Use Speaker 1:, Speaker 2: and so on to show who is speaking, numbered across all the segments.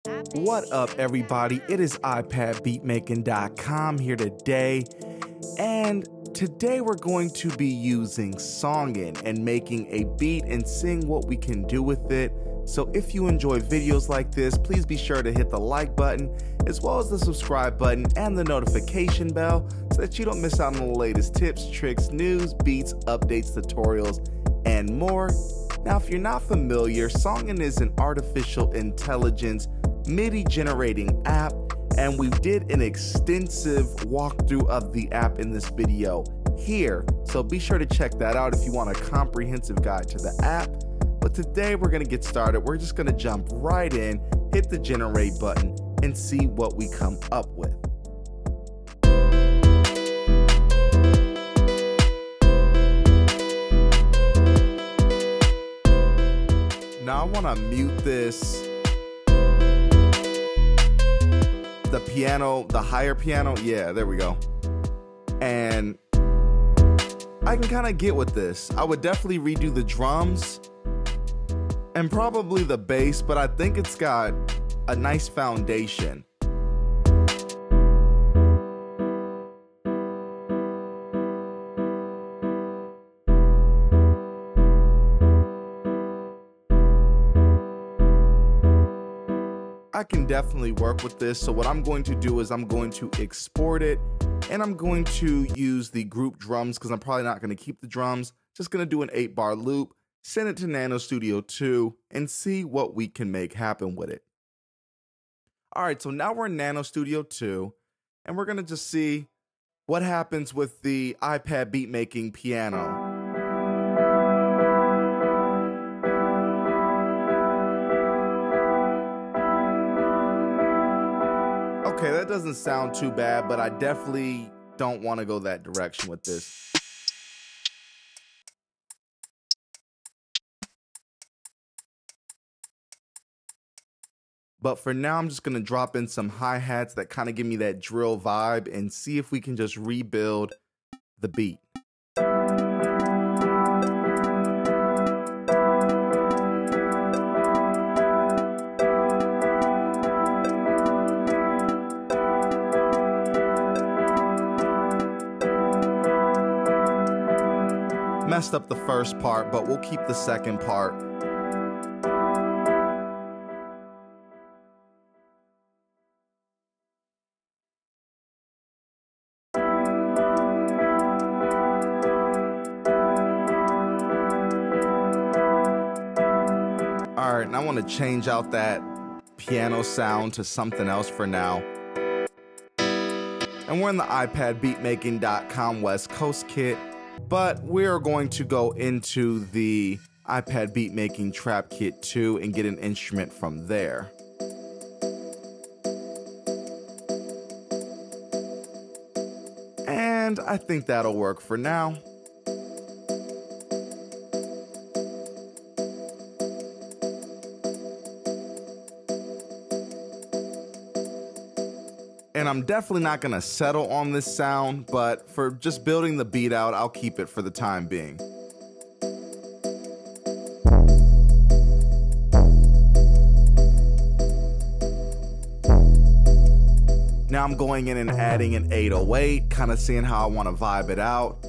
Speaker 1: What up, everybody? It is iPadBeatMaking.com here today, and today we're going to be using Songen and making a beat and seeing what we can do with it. So if you enjoy videos like this, please be sure to hit the like button, as well as the subscribe button and the notification bell, so that you don't miss out on the latest tips, tricks, news, beats, updates, tutorials, and more. Now, if you're not familiar, Songen is an artificial intelligence MIDI generating app, and we did an extensive walkthrough of the app in this video here. So be sure to check that out if you want a comprehensive guide to the app. But today we're gonna get started. We're just gonna jump right in, hit the generate button, and see what we come up with. Now I wanna mute this. The piano, the higher piano, yeah, there we go. And I can kind of get with this. I would definitely redo the drums and probably the bass, but I think it's got a nice foundation. I can definitely work with this. So what I'm going to do is I'm going to export it, and I'm going to use the group drums because I'm probably not going to keep the drums. Just going to do an 8-bar loop, send it to NanoStudio 2, and see what we can make happen with it. All right, so now we're in NanoStudio 2, and we're going to just see what happens with the iPadBeatMaking piano. Okay, that doesn't sound too bad, but I definitely don't want to go that direction with this. But for now, I'm just going to drop in some hi-hats that kind of give me that drill vibe and see if we can just rebuild the beat. Messed up the first part, but we'll keep the second part. All right, and I want to change out that piano sound to something else for now. And we're in the iPadBeatMaking.com West Coast kit. But we're going to go into the iPad Beatmaking Trap Kit 2 and get an instrument from there. And I think that'll work for now. And I'm definitely not gonna settle on this sound, but for just building the beat out, I'll keep it for the time being. Now I'm going in and adding an 808, kind of seeing how I want to vibe it out.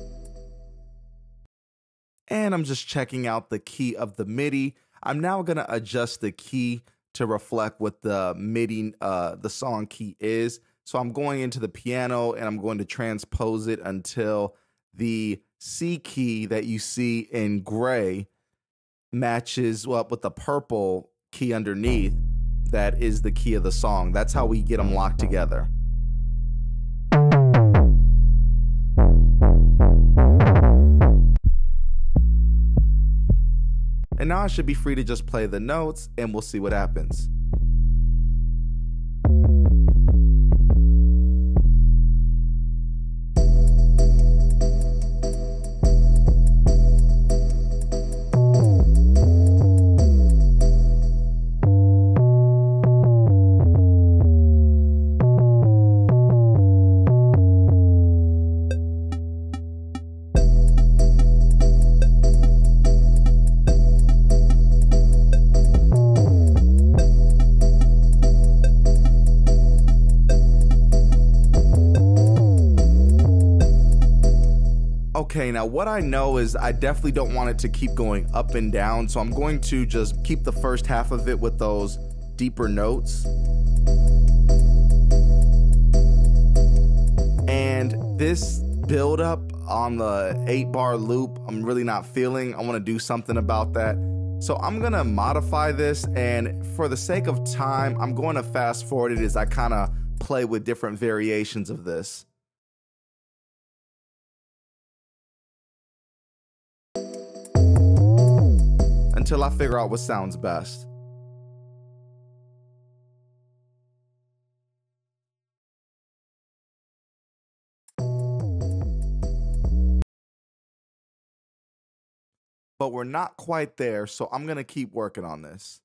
Speaker 1: And I'm just checking out the key of the MIDI. I'm now gonna adjust the key to reflect what the MIDI, the song key is. So I'm going into the piano and I'm going to transpose it until the C key that you see in gray matches up with the purple key underneath. That is the key of the song. That's how we get them locked together. And now I should be free to just play the notes and we'll see what happens. Okay, now what I know is I definitely don't want it to keep going up and down, so I'm going to just keep the first half of it with those deeper notes. And this build up on the 8-bar loop, I'm really not feeling. I want to do something about that. So I'm going to modify this, and for the sake of time, I'm going to fast forward it as I kind of play with different variations of this. Until I figure out what sounds best. But we're not quite there, so I'm gonna keep working on this.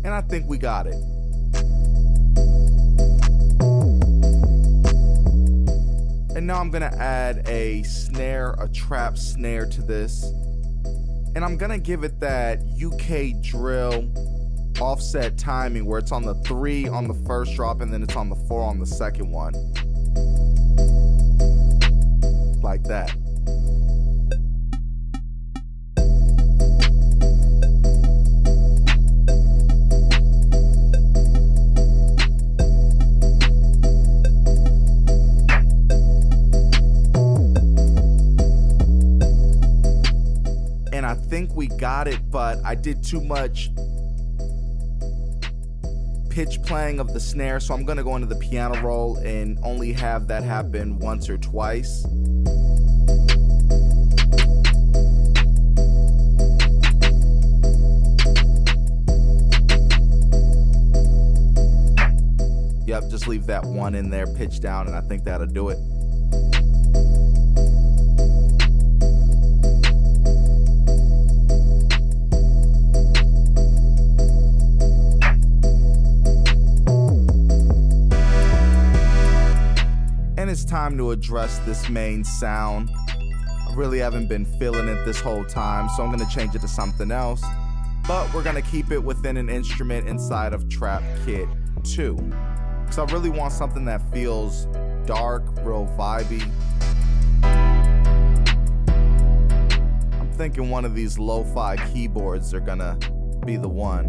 Speaker 1: And I think we got it. And now I'm gonna add a snare, a trap snare to this. And I'm gonna give it that UK drill offset timing where it's on the 3 on the first drop and then it's on the 4 on the second one. Like that. And I think we got it, but I did too much pitch playing of the snare, so I'm gonna go into the piano roll and only have that happen once or twice. Yep, just leave that one in there, pitch down, and I think that'll do it. It's time to address this main sound. I really haven't been feeling it this whole time, so I'm gonna change it to something else. But we're gonna keep it within an instrument inside of Trap Kit 2. Because I really want something that feels dark, real vibey. I'm thinking one of these LoFi keyboards are gonna be the one.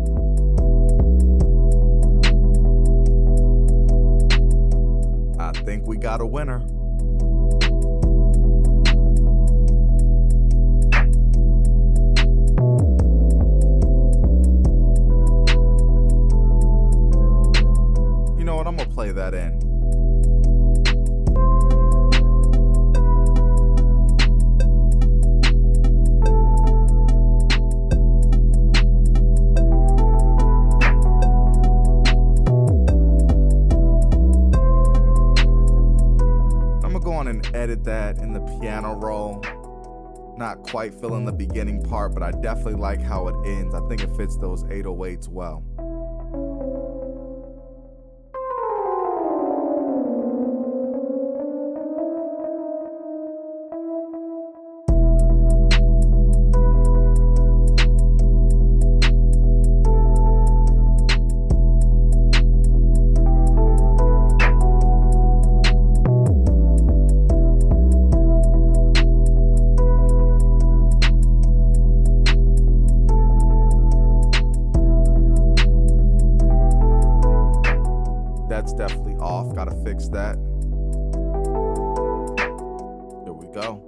Speaker 1: I think we got a winner. You know what? I'm gonna play that in. Edit that in the piano roll. Not quite feeling the beginning part, but I definitely like how it ends. I think it fits those 808s well. That's definitely off. Gotta fix that. Here we go.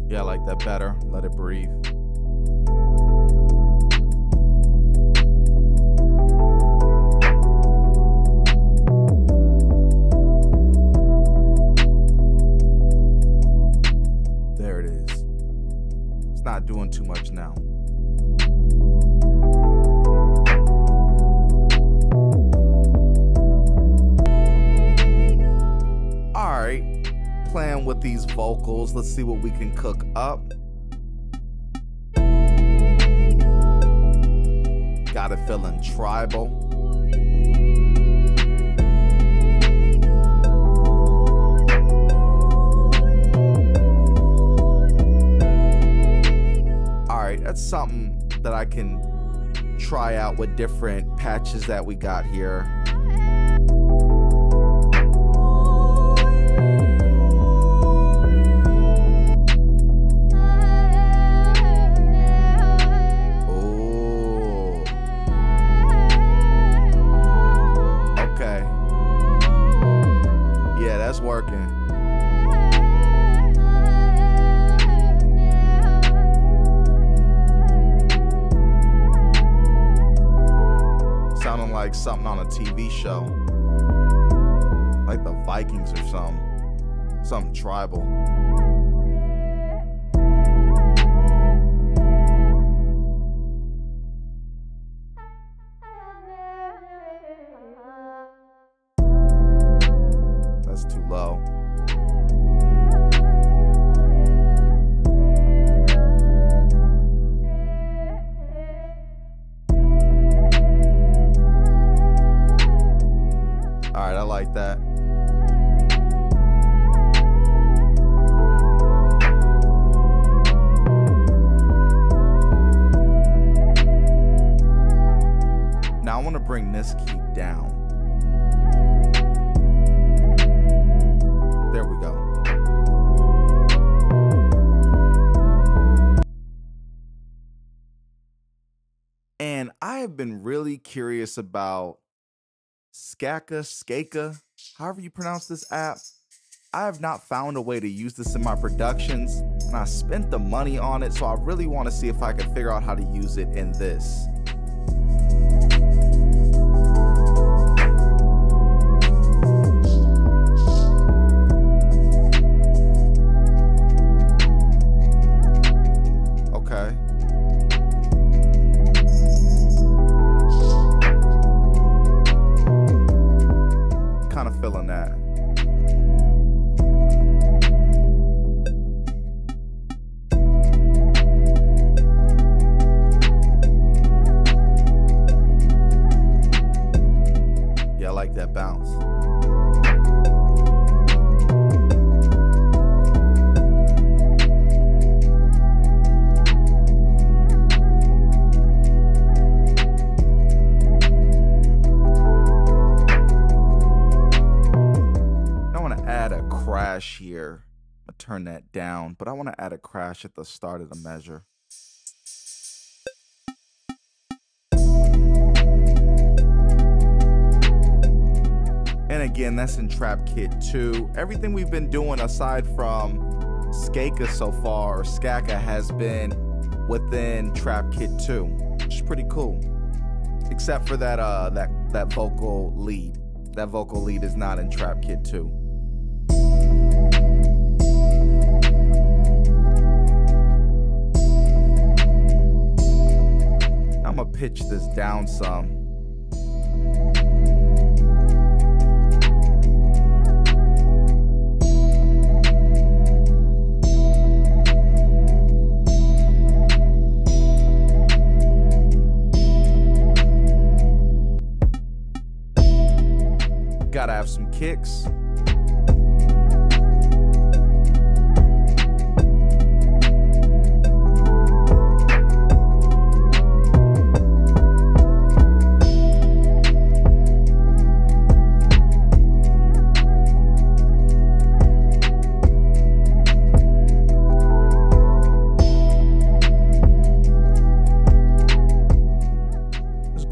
Speaker 1: Yeah, I like that better. Let it breathe. Not doing too much now. All right, playing with these vocals. Let's see what we can cook up. Got it feeling tribal. All right, that's something that I can try out with different patches that we got here. Working. Sounding like something on a TV show, like the Vikings or something tribal. That's too low. All right, I like that. Now I want to bring this key down. There we go. And I have been really curious about Skaka, however you pronounce this app. I have not found a way to use this in my productions, and I spent the money on it, so I really want to see if I can figure out how to use it in this. Feeling that. Yeah, I like that bounce. Crash here. I'll turn that down, but I want to add a crash at the start of the measure. And again, that's in Trap Kit 2. Everything we've been doing aside from Skaka so far, or Skaka, has been within Trap Kit 2, which is pretty cool. Except for that that vocal lead. That vocal lead is not in Trap Kit 2. I'm gonna pitch this down some. Gotta have some kicks.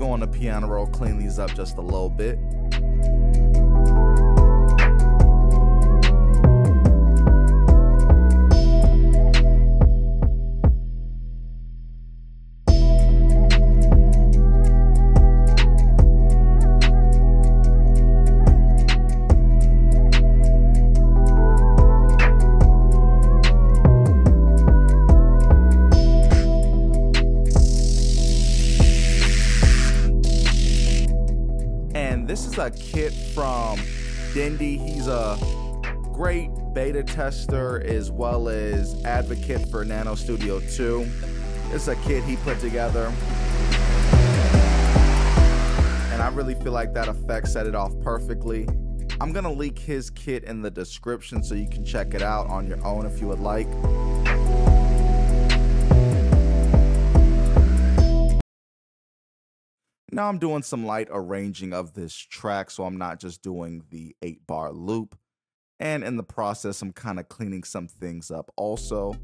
Speaker 1: On the piano roll, clean these up just a little bit. This is a kit from Dindy. He's a great beta tester as well as advocate for NanoStudio 2. It's a kit he put together. and I really feel like that effect set it off perfectly. I'm gonna link his kit in the description so you can check it out on your own if you would like. Now I'm doing some light arranging of this track, so I'm not just doing the 8-bar loop. And in the process, I'm kind of cleaning some things up also.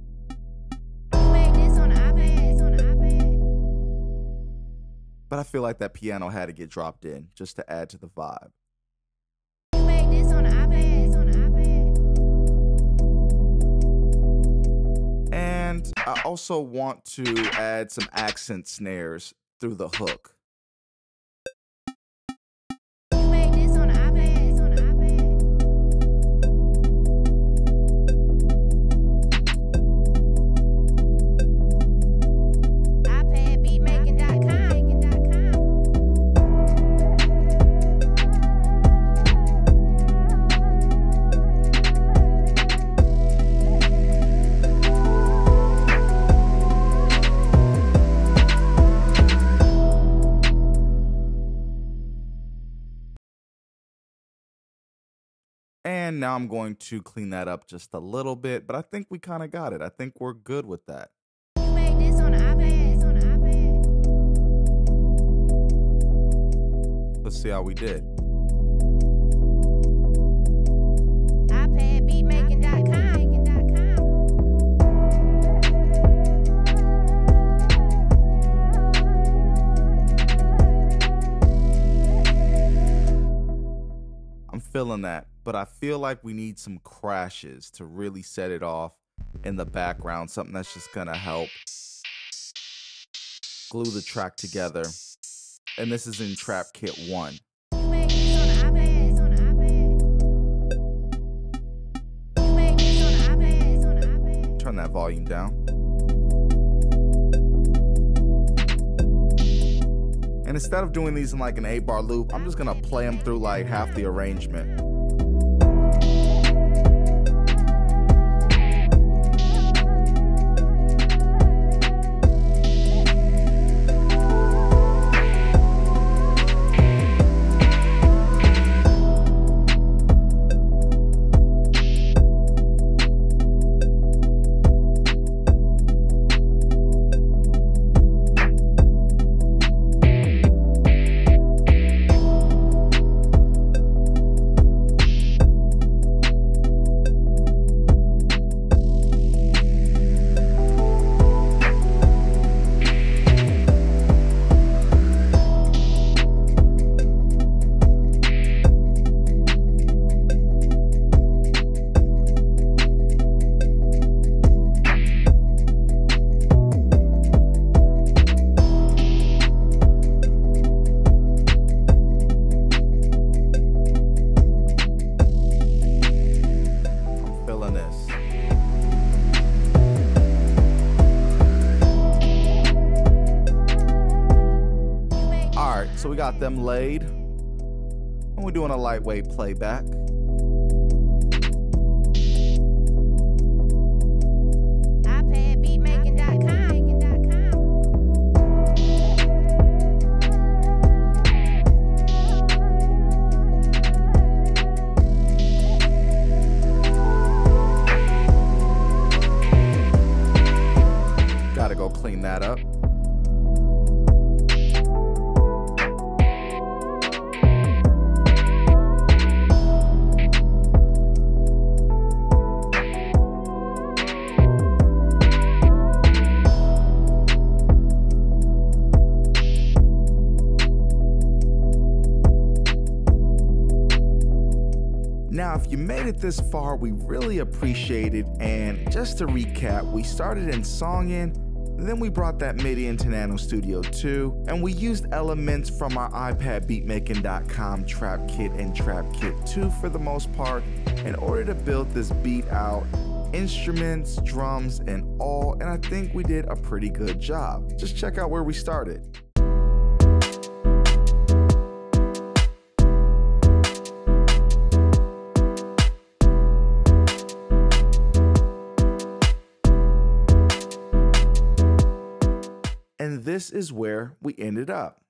Speaker 1: But I feel like that piano had to get dropped in just to add to the vibe. And I also want to add some accent snares through the hook. And now I'm going to clean that up just a little bit, but I think we kind of got it. I think we're good with that. Let's see how we did. I'm feeling that, but I feel like we need some crashes to really set it off in the background, something that's just gonna help glue the track together. And this is in Trap Kit 1. Turn that volume down. And instead of doing these in like an 8-bar loop, I'm just gonna play them through like half the arrangement. So we got them laid, and we're doing a lightweight playback. Gotta go clean that up. Now, if you made it this far, we really appreciate it. And just to recap, we started in Songen, then we brought that MIDI into NanoStudio 2, and we used elements from our iPadBeatMaking.com Trap Kit and Trap Kit 2 for the most part in order to build this beat out, instruments, drums, and all, and I think we did a pretty good job. Just check out where we started. And this is where we ended up.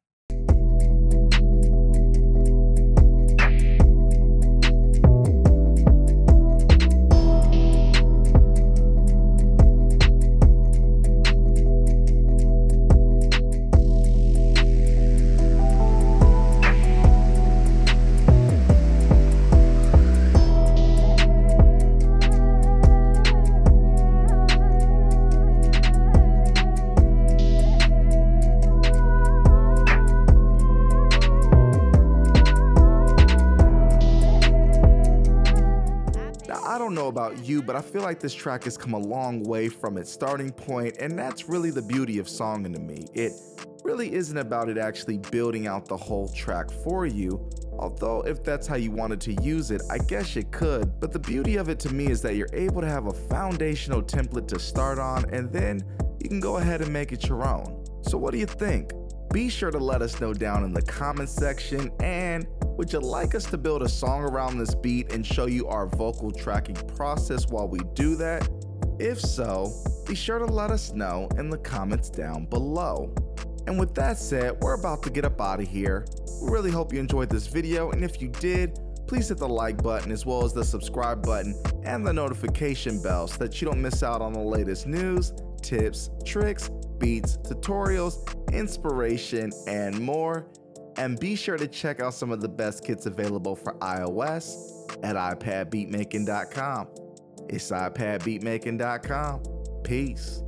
Speaker 1: but I feel like this track has come a long way from its starting point, and that's really the beauty of Songen to me. It really isn't about it actually building out the whole track for you, although if that's how you wanted to use it, I guess you could. But the beauty of it to me is that you're able to have a foundational template to start on, and then you can go ahead and make it your own. So what do you think? Be sure to let us know down in the comments section, and would you like us to build a song around this beat and show you our vocal tracking process while we do that? If so, be sure to let us know in the comments down below. And with that said, we're about to get up out of here. We really hope you enjoyed this video, and if you did, please hit the like button as well as the subscribe button and the notification bell so that you don't miss out on the latest news, tips, tricks, beats, tutorials, inspiration, and more. And be sure to check out some of the best kits available for iOS at iPadBeatMaking.com. It's iPadBeatMaking.com. Peace.